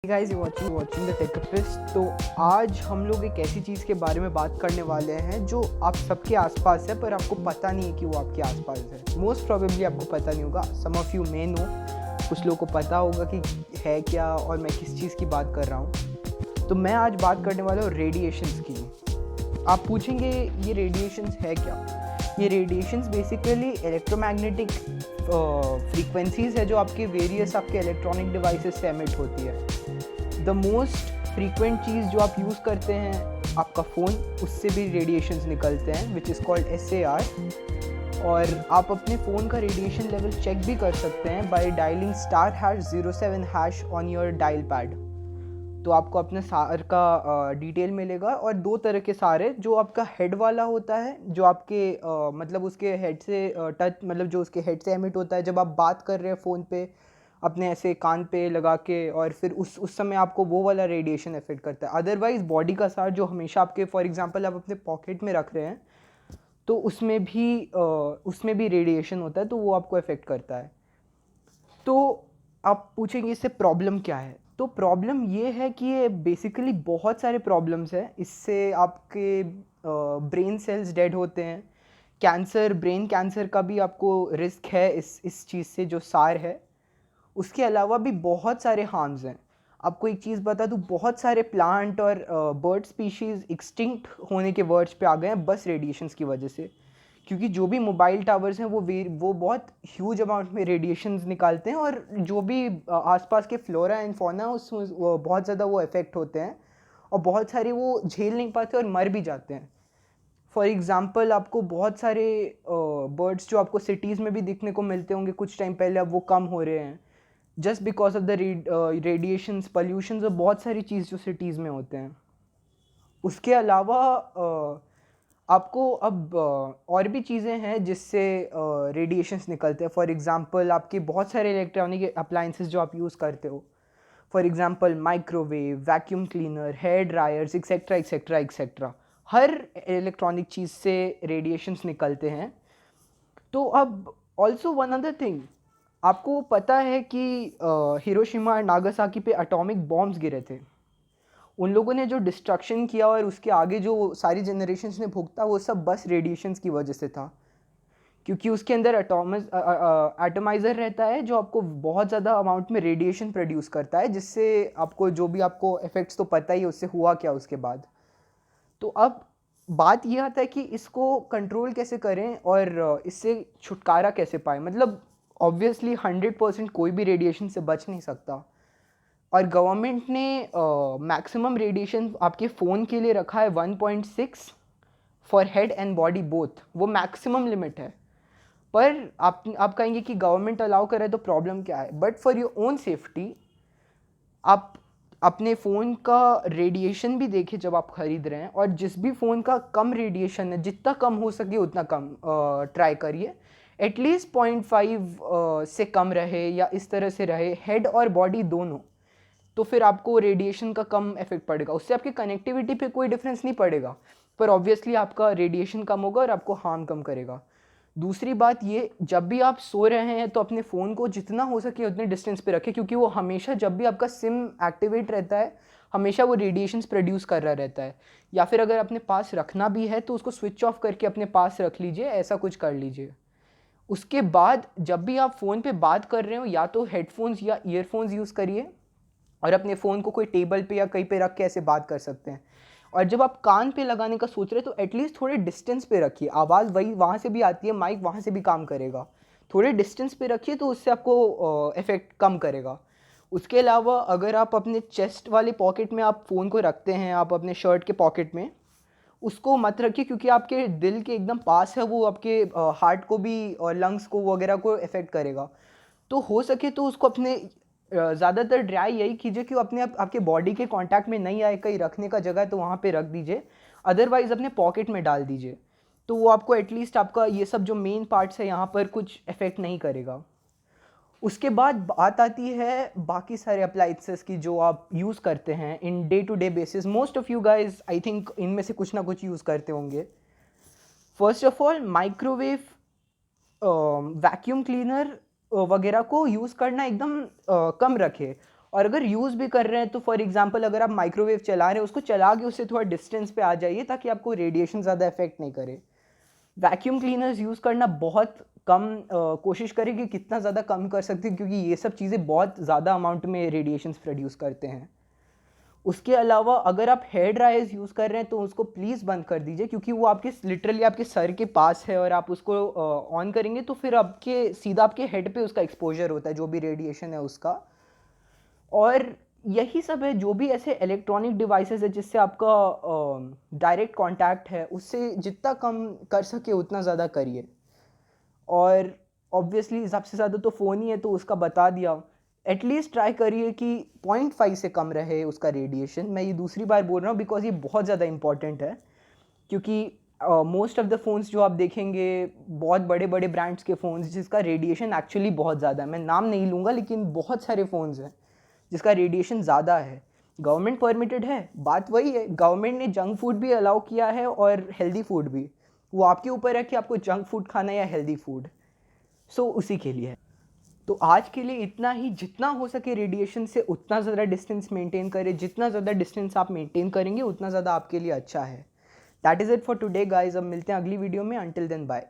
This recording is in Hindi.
Guys you watching the Techpist. तो आज हम लोग एक ऐसी चीज़ के बारे में बात करने वाले हैं जो आप सबके आसपास है पर आपको पता नहीं है कि वो आपके आसपास है। मोस्ट प्रोबेबली आपको पता नहीं होगा, सम ऑफ यू मे नो, कुछ लोगों को पता होगा कि है क्या और मैं किस चीज़ की बात कर रहा हूँ। तो मैं आज बात करने वाला हूँ रेडिएशंस की। आप पूछेंगे ये रेडिएशंस है क्या? ये रेडिएशंस बेसिकली इलेक्ट्रोमैग्नेटिक फ्रीक्वेंसीज है जो आपके वेरियस आपके इलेक्ट्रॉनिक डिवाइसेस से एमिट होती है। द मोस्ट फ्रीक्वेंट चीज़ जो आप यूज़ करते हैं आपका फ़ोन, उससे भी रेडिएशंस निकलते हैं विच इज़ कॉल्ड SAR। और आप अपने फ़ोन का रेडिएशन लेवल चेक भी कर सकते हैं by dialling *#07# on your dial pad. तो आपको अपने सार का डिटेल मिलेगा। और दो तरह के सार है, जो आपका हेड वाला होता है जो आपके मतलब उसके हेड से टच मतलब जो उसके हेड से एमिट होता है जब आप बात कर रहे हैं फ़ोन पे अपने ऐसे कान पे लगा के, और फिर उस समय आपको वो वाला रेडिएशन इफेक्ट करता है। अदरवाइज़ बॉडी का सार जो हमेशा आपके फॉर एग्जांपल आप अपने पॉकेट में रख रहे हैं तो उसमें भी रेडिएशन होता है, तो वो आपको इफेक्ट करता है। तो आप पूछेंगे इससे प्रॉब्लम क्या है? तो प्रॉब्लम ये है कि ये बेसिकली बहुत सारे प्रॉब्लम्स हैं। इससे आपके ब्रेन सेल्स डेड होते हैं, ब्रेन कैंसर का भी आपको रिस्क है इस चीज़ से जो सार है। उसके अलावा भी बहुत सारे हार्म्स हैं। आपको एक चीज़ बता दूँ, बहुत सारे प्लांट और बर्ड स्पीशीज़ एक्सटिंक्ट होने के वर्ड्स पे आ गए हैं बस रेडिएशंस की वजह से। क्योंकि जो भी मोबाइल टावर्स हैं वो बहुत ह्यूज अमाउंट में रेडिएशंस निकालते हैं, और जो भी आसपास के फ्लोरा एंड फौना उसमें बहुत ज़्यादा वो इफ़ेक्ट होते हैं, और बहुत सारे वो झेल नहीं पाते और मर भी जाते हैं। फॉर एग्ज़ाम्पल आपको बहुत सारे बर्ड्स जो आपको सिटीज़ में भी दिखने को मिलते होंगे कुछ टाइम पहले, अब वो कम हो रहे हैं just because of the radiations, pollutions और बहुत सारी चीज़ जो सिटीज़ में होते हैं। उसके अलावा आपको अब और भी चीज़ें हैं जिससे रेडिएशंस निकलते हैं। फॉर एग्ज़ाम्पल आपके बहुत सारे इलेक्ट्रॉनिक अप्लाइंसेस जो आप यूज़ करते हो, for example microwave, vacuum cleaner, hair dryers, etcetera etcetera etcetera. हर इलेक्ट्रॉनिक चीज़ से रेडिएशंस निकलते हैं। तो अब ऑल्सो वन अदर थिंग, आपको पता है कि हिरोशिमा और नागासाकी पे एटॉमिक बॉम्ब्स गिरे थे। उन लोगों ने जो डिस्ट्रक्शन किया और उसके आगे जो सारी जनरेशन्स ने भुगता, वो सब बस रेडिएशंस की वजह से था। क्योंकि उसके अंदर एटमाइज़र रहता है जो आपको बहुत ज़्यादा अमाउंट में रेडिएशन प्रोड्यूस करता है, जिससे आपको जो भी आपको इफ़ेक्ट्स तो पता ही है उससे हुआ क्या उसके बाद। तो अब बात यह आता है कि इसको कंट्रोल कैसे करें और इससे छुटकारा कैसे पाएँ। मतलब ऑब्वियसली 100% कोई भी रेडिएशन से बच नहीं सकता, और गवर्नमेंट ने मैक्सिमम रेडिएशन आपके फ़ोन के लिए रखा है 1.6 for head and body both. वो मैक्सिमम लिमिट है। पर आप कहेंगे कि गवर्नमेंट अलाउ कर रहा है तो प्रॉब्लम क्या है? But for your own safety आप अपने फ़ोन का रेडिएशन भी देखें जब आप ख़रीद रहे हैं, और जिस भी फ़ोन का कम रेडिएशन है, जितना कम हो सके उतना कम ट्राई करिए। एटलीस्ट 0.5 से कम रहे या इस तरह से रहे, हेड और बॉडी दोनों। तो फिर आपको रेडिएशन का कम इफेक्ट पड़ेगा। उससे आपकी कनेक्टिविटी पे कोई डिफरेंस नहीं पड़ेगा, पर ऑब्वियसली आपका रेडिएशन कम होगा और आपको हार्म कम करेगा। दूसरी बात ये, जब भी आप सो रहे हैं तो अपने फ़ोन को जितना हो सके उतने डिस्टेंस पे रखें, क्योंकि वो हमेशा जब भी आपका सिम एक्टिवेट रहता है हमेशा वो रेडिएशंस प्रोड्यूस कर रहा रहता है। या फिर अगर अपने पास रखना भी है तो उसको स्विच ऑफ करके अपने पास रख लीजिए, ऐसा कुछ कर लीजिए। उसके बाद जब भी आप फ़ोन पे बात कर रहे हो या तो हेडफोन्स या ईयरफोन्स यूज़ करिए, और अपने फ़ोन को कोई टेबल पे या कहीं पे रख के ऐसे बात कर सकते हैं। और जब आप कान पे लगाने का सोच रहे हैं तो एटलीस्ट थोड़े डिस्टेंस पे रखिए, आवाज़ वही वहाँ से भी आती है, माइक वहाँ से भी काम करेगा। थोड़े डिस्टेंस पे रखिए तो उससे आपको इफ़ेक्ट कम करेगा। उसके अलावा अगर आप अपने चेस्ट वाले पॉकेट में आप फ़ोन को रखते हैं, आप अपने शर्ट के पॉकेट में उसको मत रखिए, क्योंकि आपके दिल के एकदम पास है, वो आपके हार्ट को भी और लंग्स को वगैरह को इफ़ेक्ट करेगा। तो हो सके तो उसको अपने ज़्यादातर ट्राई यही कीजिए कि वो अपने आपके बॉडी के कांटेक्ट में नहीं आए। कहीं रखने का जगह है तो वहाँ पे रख दीजिए, अदरवाइज़ अपने पॉकेट में डाल दीजिए। तो वो आपको एटलीस्ट आपका ये सब जो मेन पार्ट्स है यहाँ पर कुछ इफ़ेक्ट नहीं करेगा। उसके बाद बात आती है बाकी सारे अप्लाइंसेस की जो आप यूज़ करते हैं in day to day basis. Most of you guys I think इनमें से कुछ ना कुछ यूज़ करते होंगे। First of all microwave, vacuum cleaner वगैरह को यूज़ करना एकदम कम रखें। और अगर यूज़ भी कर रहे हैं तो फॉर एग्जांपल अगर आप माइक्रोवेव चला रहे हैं उसको चला के उससे थोड़ा डिस्टेंस पे आ जाइए ताकि आपको रेडिएशन ज़्यादा इफेक्ट नहीं करे। वैक्यूम क्लीनर्स यूज़ करना बहुत कम कोशिश करें कि कितना ज़्यादा कम कर सकते हैं, क्योंकि ये सब चीज़ें बहुत ज़्यादा अमाउंट में रेडिएशंस प्रोड्यूस करते हैं। उसके अलावा अगर आप हेयर ड्रायर्स यूज़ कर रहे हैं तो उसको प्लीज़ बंद कर दीजिए, क्योंकि वो आपके लिटरली आपके सर के पास है और आप उसको ऑन करेंगे तो फिर आपके सीधा आपके हेड पे उसका एक्सपोजर होता है, जो भी रेडिएशन है उसका। और यही सब है, जो भी ऐसे इलेक्ट्रॉनिक डिवाइसेस है जिससे आपका डायरेक्ट कांटेक्ट है उससे जितना कम कर सके उतना ज़्यादा करिए। और ऑब्वियसली सबसे ज़्यादा तो फ़ोन ही है तो उसका बता दिया। एटलीस्ट ट्राई करिए कि 0.5 से कम रहे उसका रेडिएशन। मैं ये दूसरी बार बोल रहा हूँ बिकॉज ये बहुत ज़्यादा इंपॉर्टेंट है, क्योंकि मोस्ट ऑफ द फ़ोन्स जो आप देखेंगे बहुत बड़े बड़े ब्रांड्स के फ़ोन्स जिसका रेडिएशन एक्चुअली बहुत ज़्यादा है, मैं नाम नहीं लूँगा लेकिन बहुत सारे फ़ोन्स हैं जिसका रेडिएशन ज़्यादा है। गवर्नमेंट परमिटेड है, बात वही है, गवर्नमेंट ने जंक फूड भी अलाउ किया है और हेल्दी फूड भी। वो आपके ऊपर है कि आपको जंक फूड खाना है या हेल्दी फूड। सो उसी के लिए है। तो आज के लिए इतना ही। जितना हो सके रेडिएशन से उतना ज़्यादा डिस्टेंस मेंटेन करें, जितना ज़्यादा डिस्टेंस आप मेंटेन करेंगे उतना ज़्यादा आपके लिए अच्छा है। That is it for today guys. अब मिलते हैं अगली वीडियो में। Until then bye.